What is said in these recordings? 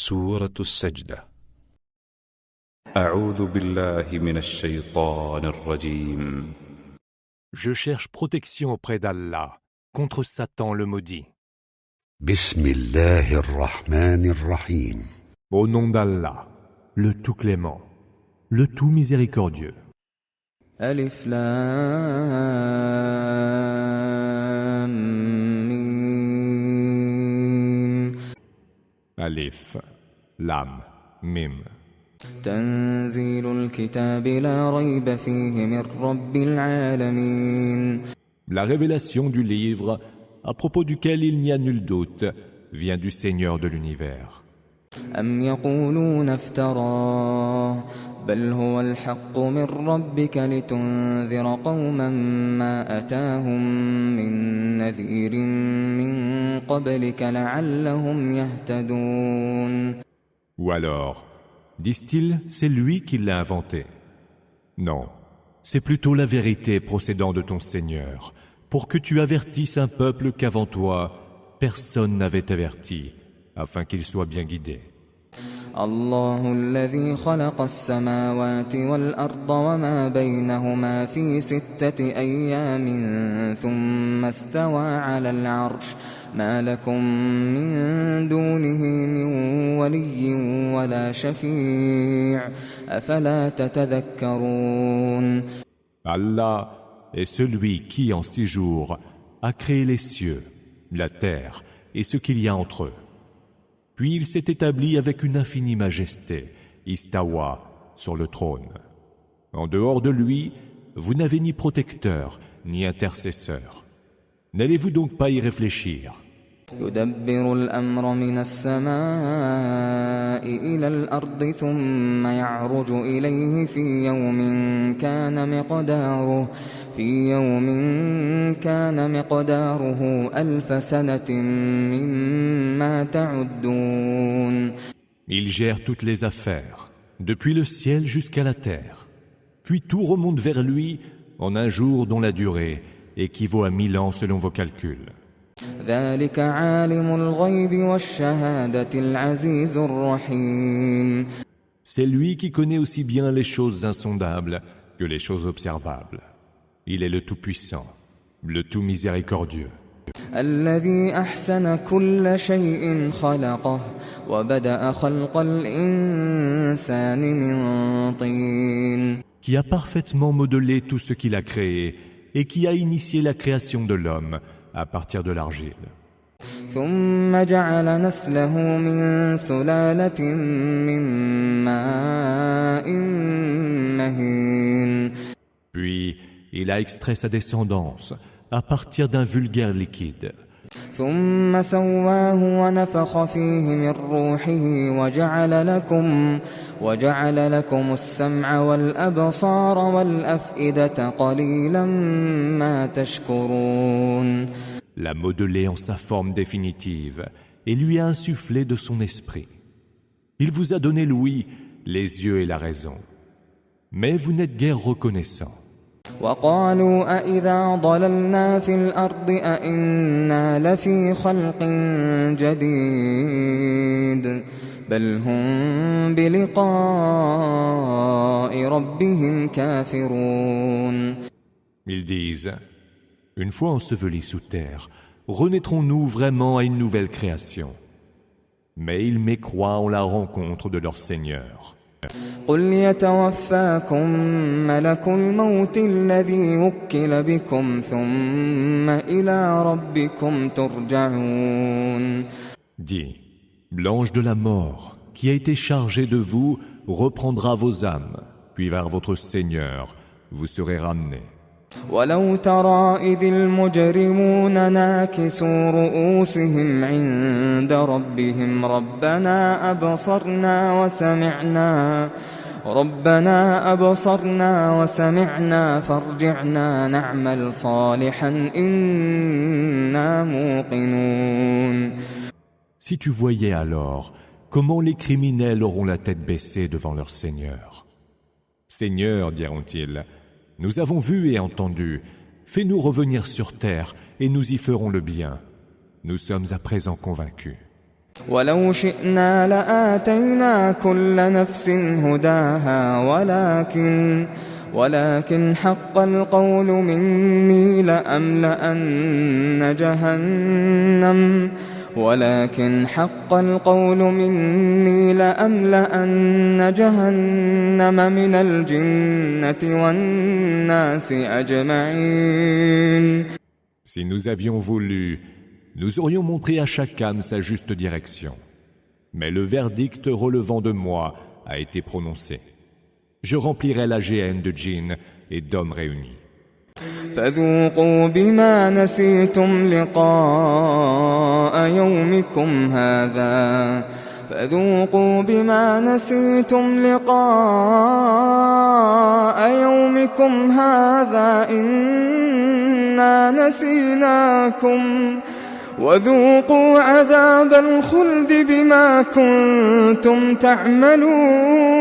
سورة السجدة. أعوذ بالله من الشيطان الرجيم. Je cherche protection auprès d'Allah contre Satan le maudit. بسم الله الرحمن الرحيم. Au nom d'Allah, le tout clément, le tout miséricordieux. ألف لام ميم. Alif, Lam, Mim. تنزيل الكتاب لا ريب فيه من رب العالمين. La révélation du livre, à propos duquel il n'y a nul doute, vient du Seigneur de l'univers. أم يقولون افتراه بل هو الحق من ربك لتنذر قوما ما أتاهم من نذير من قبلك لعلهم يهتدون. Ou alors, disent-ils, c'est lui qui l'a inventé. Non, c'est plutôt la vérité procédant de ton Seigneur, pour que tu avertisses un peuple qu'avant toi, personne n'avait averti, afin qu'il soit bien guidé. الله الذي خلق السماوات والأرض وما بينهما في 6 أيام ثم استوى على العرش ما لكم من دونه من ولي ولا شفيع أفلا تتذكرون. Allah est celui qui, en 6 jours, a créé les cieux, la terre et ce qu'il y a entre eux. Puis il s'est établi avec une infinie majesté, Istawa, sur le trône. En dehors de lui, vous n'avez ni protecteur, ni intercesseur. N'allez-vous donc pas y réfléchir? يدبر الأمر من السماء إلى الأرض ثم يعرج إليه في يوم كان مقداره 1000 سنة مما تعدون. Il gère toutes les affaires, depuis le ciel jusqu'à la terre. Puis tout remonte vers lui en un jour dont la durée équivaut à 1000 ans selon vos calculs. ذلك عالم الغيب والشهادة العزيز الرحيم. C'est lui qui connaît aussi bien les choses insondables que les choses observables. Il est le Tout-Puissant, le Tout Miséricordieux. الذي أحسن كل شيء خلقه وبدأ خلق الإنسان من طين. Qui a parfaitement modelé tout ce qu'il a créé et qui a initié la création de l'homme à partir de l'argile. ثم جعل نسله من سلالة من ماء مهين. Puis il a extrait sa descendance à partir d'un vulgaire liquide. ثم سواه ونفخ فيه من روحه وجعل لكم السمع والأبصار والأفئدة قليلا ما تشكرون. L'a modelé en sa forme définitive et lui a insufflé de son esprit. Il vous a donné l'ouïe, les yeux et la raison. Mais vous n'êtes guère reconnaissant. وقالوا أإذا ضللنا في الأرض أإنا لفي خلق جديد بل هم بلقاء ربهم كافرون. Ils disent, une fois ensevelis sous terre, renaîtrons-nous vraiment à une nouvelle création? Mais ils mécroient en la rencontre de leur Seigneur. قل يتوفاكم ملك الموت الذي وكل بكم ثم إلى ربكم ترجعون. Dis, l'ange de la mort, qui a été chargé de vous, reprendra vos âmes, puis vers votre Seigneur, vous serez ramenés. ولو ترى إذ المجرمون ناكسوا رؤوسهم عند ربهم ربنا أبصرنا وسمعنا فارجعنا نعمل صالحا إنا موقنون. Si tu voyais alors comment les criminels auront la tête baissée devant leur Seigneur. Seigneur, diront-ils, nous avons vu et entendu, fais-nous revenir sur terre et nous y ferons le bien. Nous sommes à présent convaincus. ولو شئنا لآتينا كل نفس هداها ولكن حق القول مني لأملأن جهنم من الجنة والناس أجمعين. Si nous avions voulu, nous aurions montré à chaque âme sa juste direction. Mais le verdict relevant de moi a été prononcé. Je remplirai la géhenne de djinns et d'hommes réunis. فذوقوا بما نسيتم لقاء يومكم هذا إنا نسيناكم وذوقوا عذاب الخلد بما كنتم تعملون.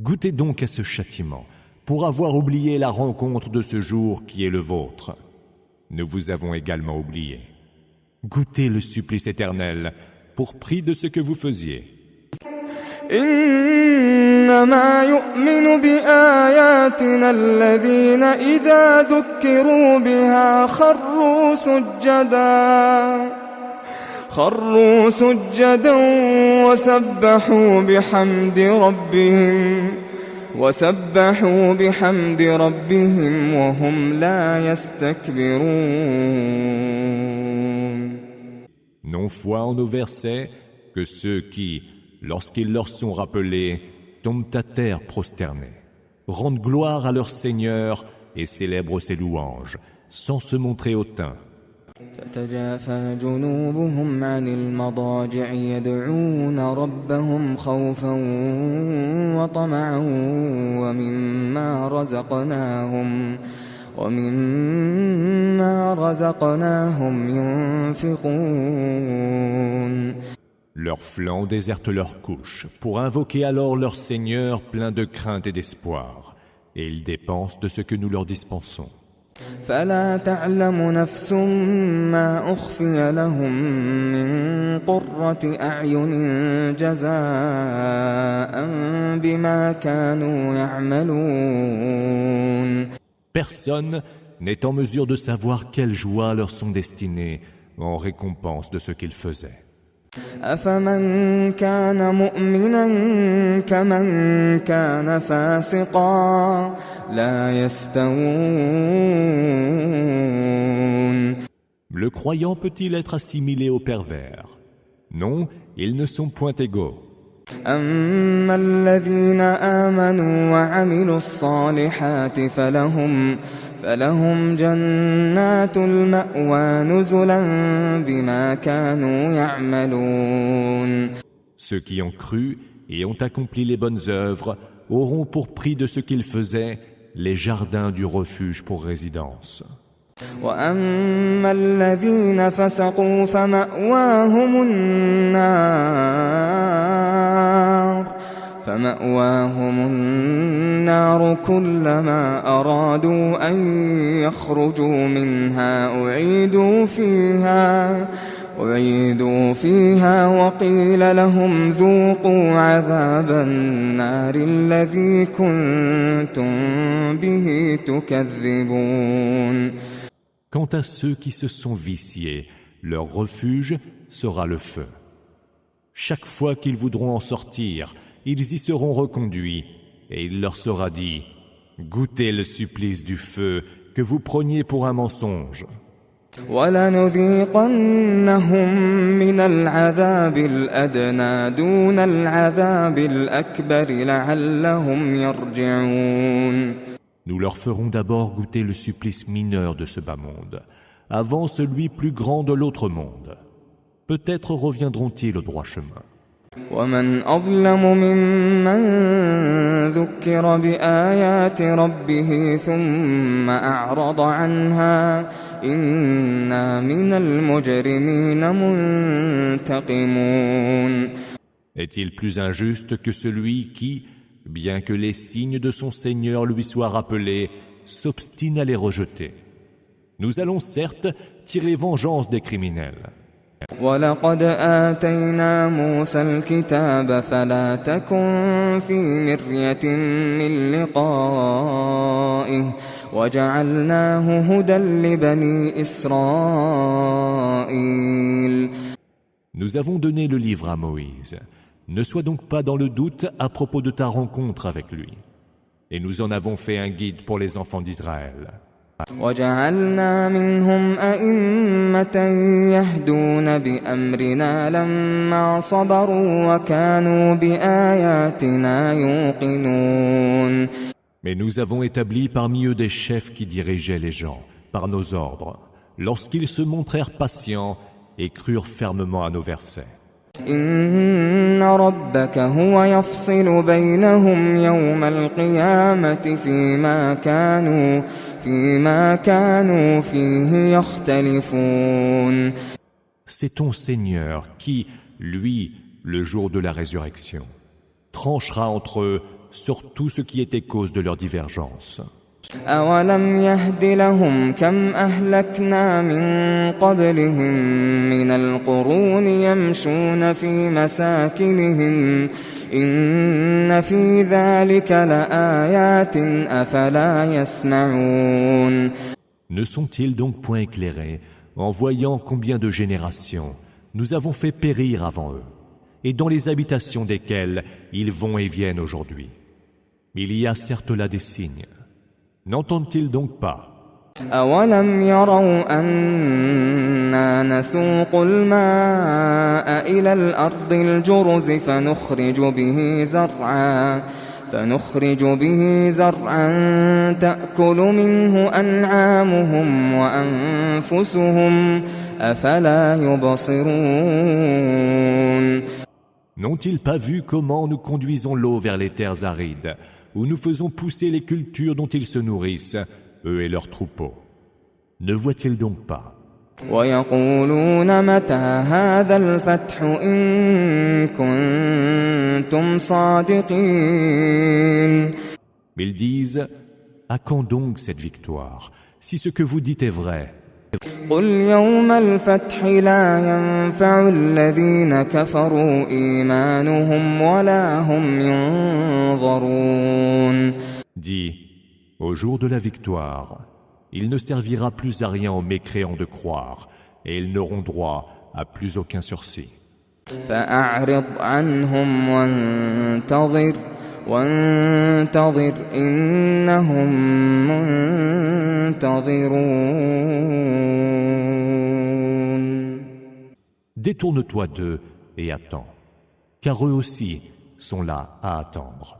Goûtez donc à ce châtiment pour avoir oublié la rencontre de ce jour qui est le vôtre. Nous vous avons également oublié. Goûtez le supplice éternel pour prix de ce que vous faisiez. إنما يؤمن بآياتنا الذين إذا ذكروا بها خروا سجدا وسبحوا بحمد ربهم وهم لا يستكبرون. Non foi en nos versets que ceux qui, lorsqu'ils leur sont rappelés, tombent à terre prosternés, rendent gloire à leur Seigneur et célèbrent ses louanges, sans se montrer hautains. تتجافى جنوبهم عن المضاجع يدعون ربهم خوفا وطمعا ومما رزقناهم ينفقون. Leurs flancs désertent leurs couches pour invoquer alors leur Seigneur plein de crainte et d'espoir, et ils dépensent de ce que nous leur dispensons. فلا تعلم نفس ما أخفي لهم من قرة أعين جزاء بما كانوا يعملون. Personne n'est en mesure de savoir quelles joies leur sont destinées en récompense de ce qu'ils faisaient. أفمن كان مؤمنا كمن كان فاسقا لا يستوون. Le croyant peut-il être assimilé au pervers? Non, ils ne sont point égaux. أما الذين آمنوا وعملوا الصالحات فلهم جنات المأوى نزلا بما كانوا يعملون. Ceux qui ont cru et ont accompli les bonnes œuvres auront pour prix de ce qu'ils faisaient les jardins du refuge pour résidence. وأما الذين فسقوا فمأواهم النار كلما أرادوا أن يخرجوا منها أعيدوا فيها وقيل لهم ذوقوا عذاب النار الذي كنتم به تكذبون. Quant à ceux qui se sont viciés, leur refuge sera le feu. Chaque fois qu'ils voudront en sortir, ils y seront reconduits, et il leur sera dit « Goûtez le supplice du feu que vous preniez pour un mensonge. » وَلَنُذِيقَنَّهُم مِّنَ الْعَذَابِ الْأَدْنَىٰ دُونَ الْعَذَابِ الْأَكْبَرِ لَعَلَّهُمْ يَرْجِعُونَ. Nous leur ferons d'abord goûter le supplice mineur de ce bas monde, avant celui plus grand de l'autre monde. Peut-être reviendront-ils au droit chemin. وَمَنْ أَظْلَمُ مِمَّنْ ذُكِّرَ بِآيَاتِ رَبِّهِ ثُمَّ أَعْرَضَ عَنْهَا إِنَّا مِنَ الْمُجْرِمِينَ مُنْتَقِمُونَ. Est-il plus injuste que celui qui, bien que les signes de son Seigneur lui soient rappelés, s'obstine à les rejeter? Nous allons certes tirer vengeance des criminels. وَلَقَدْ آتَيْنَا مُوسَى الْكِتَابَ فَلَا تَكُنْ فِي مِرْيَةٍ مِّن لِّقَائِهِ وَجَعَلْنَاهُ هُدًى لِّبَنِي إِسْرَائِيلَ. Nous avons donné le livre à Moïse. Ne sois donc pas dans le doute à propos de ta rencontre avec lui. Et nous en avons fait un guide pour les enfants d'Israël. وَجَعَلْنَا مِنْهُمْ أَئِمَّةً يَهْدُونَ بِأَمْرِنَا لَمَّا صَبَرُوا وَكَانُوا بِآيَاتِنَا يُوقِنُونَ. Mais nous avons établi parmi eux des chefs qui dirigeaient les gens, par nos ordres, lorsqu'ils se montrèrent patients et crurent fermement à nos versets. إِنَّ رَبَّكَ هُوَ يَفْصِلُ بَيْنَهُمْ يَوْمَ الْقِيَامَةِ فِيمَا كَانُوا فِيهِ يَخْتَلِفُونَ. C'est ton Seigneur qui, lui, le jour de la résurrection, tranchera entre eux sur tout ce qui était cause de leur divergence. أَوَلَمْ يَهْدِ لَهُمْ كَمْ أَهْلَكْنَا مِنْ قَبْلِهِمْ مِنَ الْقُرُونِ يَمْشُونَ فِي مَسَاكِنِهِمْ إِنَّ فِي ذَلِكَ لَآيَاتٍ أَفَلَا يَسْمَعُونَ. Ne sont-ils donc point éclairés en voyant combien de générations nous avons fait périr avant eux, et dans les habitations desquelles ils vont et viennent aujourd'hui? Il y a certes là des signes. N'entendent-ils donc pas? أَوَلَمْ يَرَوْا أَنَّا نَسُوقُ الْمَاءَ إِلَى الْأَرْضِ الْجُرُزِ فَنُخْرِجُ بِهِ زَرْعًا تَأْكُلُ مِنْهُ أَنْعَامُهُمْ وَأَنفُسُهُمْ أَفَلَا يُبْصِرُونَ. N'ont-ils pas vu comment nous conduisons l'eau vers les terres arides, où nous faisons pousser les cultures dont ils se nourrissent, eux et leurs troupeaux? Ne voient-ils donc pas? وَيَقُولُونَ مَتَى هَذَا الْفَتْحُ إِن كُنتُمْ صَادِقِينَ. Ils disent, à quand donc cette victoire, si ce que vous dites est vrai? قُلْ يَوْمَ الْفَتْحِ لَا يَنفَعُ الَّذِينَ كَفَرُوا إِيمَانُهُمْ وَلَا هُمْ يُنظَرُونَ. Dis, au jour de la victoire, il ne servira plus à rien aux mécréants de croire, et ils n'auront droit à plus aucun sursis. فَأَعْرِضْ عَنْهُمْ وَانْتَظِرْ إِنَّهُمْ مُنْتَظِرُونَ. Détourne-toi d'eux et attends, car eux aussi sont là à attendre.